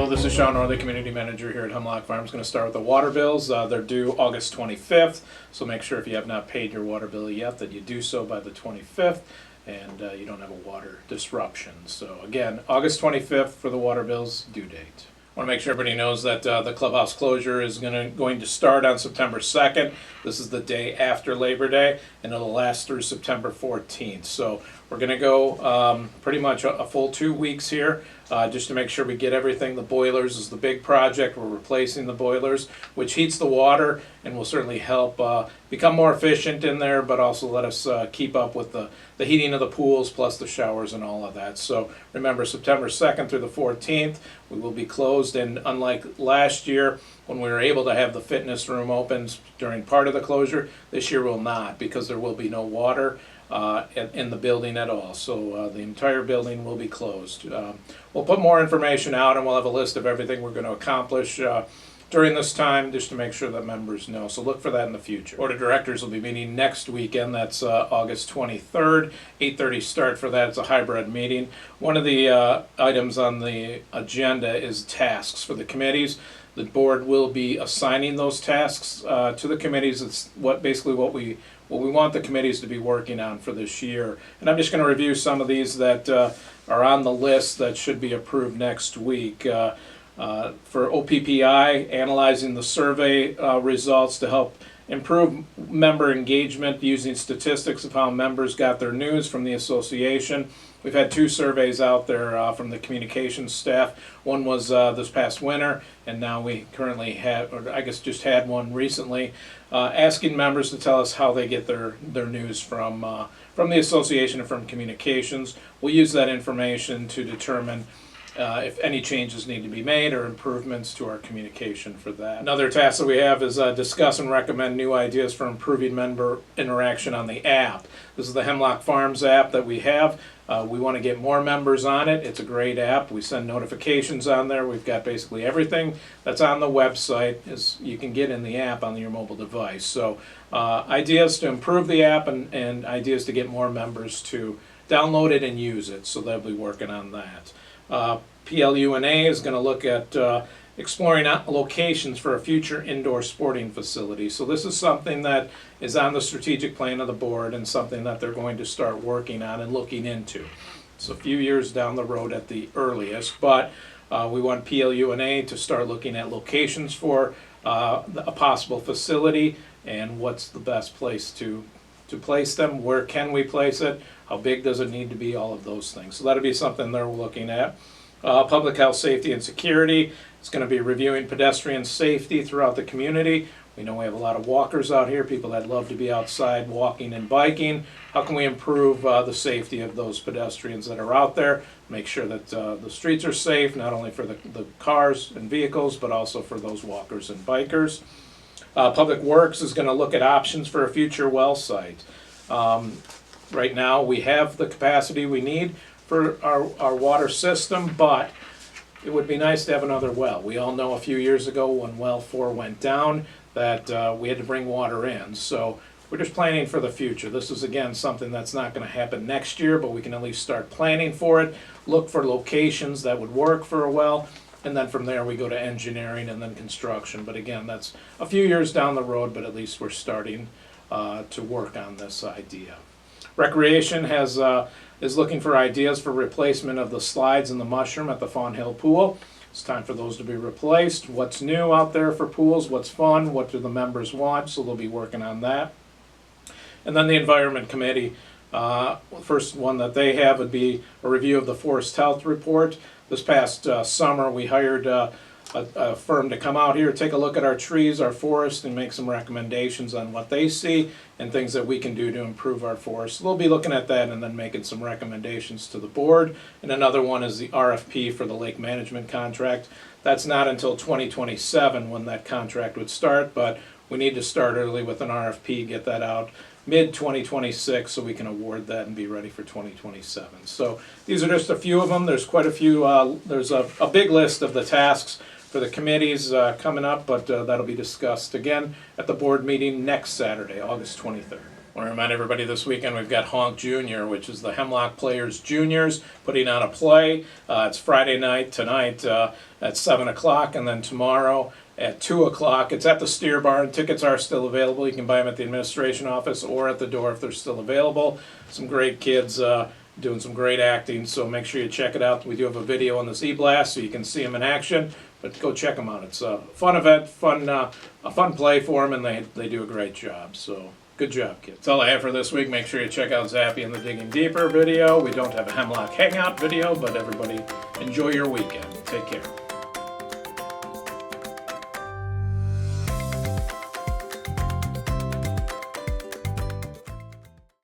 Hello, this is Shaun Nordlie, Community Manager here at Hemlock Farms. Going to start with the water bills. They're due August 25th, so make sure if you have not paid your water bill yet that you do so by the 25th and you don't have a water disruption. So again, August 25th for the water bills due date. I want to make sure everybody knows that the clubhouse closure is going to start on September 2nd. This is the day after Labor Day, and it'll last through September 14th. So we're going to go pretty much a full 2 weeks here, just to make sure we get everything. The boilers is the big project. We're replacing the boilers, which heats the water and will certainly help become more efficient in there, but also let us keep up with the heating of the pools, plus the showers and all of that. So remember, September 2nd through the 14th, we will be closed, and unlike last year, when we were able to have the fitness room open during part of the closure, this year will not, because there will be no water in the building at all. So the entire building will be closed. We'll put more information out, and we'll have a list of everything we're going to accomplish during this time, just to make sure that members know. So look for that in the future. Board of Directors will be meeting next weekend. That's August 23rd, 8:30 start for that. It's a hybrid meeting. One of the items on the agenda is tasks for the committees. The board will be assigning those tasks to the committees. It's basically what we want the committees to be working on for this year. And I'm just going to review some of these that are on the list that should be approved next week. For OPPI, analyzing the survey results to help improve member engagement using statistics of how members got their news from the association. We've had 2 surveys out there from the communications staff. One was this past winter, and now we currently have, or I guess just had one recently, asking members to tell us how they get their news from the association and from communications. We'll use that information to determine if any changes need to be made or improvements to our communication for that. Another task that we have is discuss and recommend new ideas for improving member interaction on the app. This is the Hemlock Farms app that we have. We want to get more members on it. It's a great app. We send notifications on there. We've got basically everything that's on the website is you can get in the app on your mobile device. So ideas to improve the app and ideas to get more members to download it and use it. So they'll be working on that. PLUNA is going to look at exploring locations for a future indoor sporting facility. So this is something that is on the strategic plan of the board and something that they're going to start working on and looking into. It's a few years down the road at the earliest, but we want PLUNA to start looking at locations for a possible facility and what's the best place to place them, where can we place it, how big does it need to be, all of those things. So that'll be something they're looking at. Public health, safety, and security. It's going to be reviewing pedestrian safety throughout the community. We know we have a lot of walkers out here, people that love to be outside walking and biking. How can we improve the safety of those pedestrians that are out there? Make sure that the streets are safe, not only for the cars and vehicles, but also for those walkers and bikers. Public Works is going to look at options for a future well site. Right now we have the capacity we need for our water system, but it would be nice to have another well. We all know a few years ago when well 4 went down that we had to bring water in. So we're just planning for the future. This is again something that's not going to happen next year, but we can at least start planning for it, look for locations that would work for a well, and then from there we go to engineering and then construction. But again, that's a few years down the road, but at least we're starting to work on this idea. Recreation is looking for ideas for replacement of the slides and the mushroom at the Fawn Hill Pool. It's time for those to be replaced. What's new out there for pools? What's fun? What do the members want? So they'll be working on that. And then the Environment Committee, first one that they have would be a review of the Forest Health Report. This past summer we hired a firm to come out here, take a look at our trees, our forest, and make some recommendations on what they see and things that we can do to improve our forest. We'll be looking at that and then making some recommendations to the board. And another one is the RFP for the lake management contract. That's not until 2027 when that contract would start, but we need to start early with an RFP, get that out mid-2026 so we can award that and be ready for 2027. So these are just a few of them. There's quite a few. There's a big list of the tasks for the committees coming up, but that'll be discussed again at the board meeting next Saturday, August 23rd. I want to remind everybody this weekend we've got Honk Junior, which is the Hemlock Players Juniors, putting on a play. It's Friday night tonight at 7 o'clock, and then tomorrow at 2 o'clock. It's at the Steer Barn. Tickets are still available. You can buy them at the administration office or at the door if they're still available. Some great kids doing some great acting, so make sure you check it out. We do have a video on this e-blast so you can see them in action, but go check them out. It's a fun event, a fun play for them, and they do a great job. So good job, kids. That's all I have for this week. Make sure you check out Zappy and the Digging Deeper video. We don't have a Hemlock Hangout video, but everybody enjoy your weekend. Take care.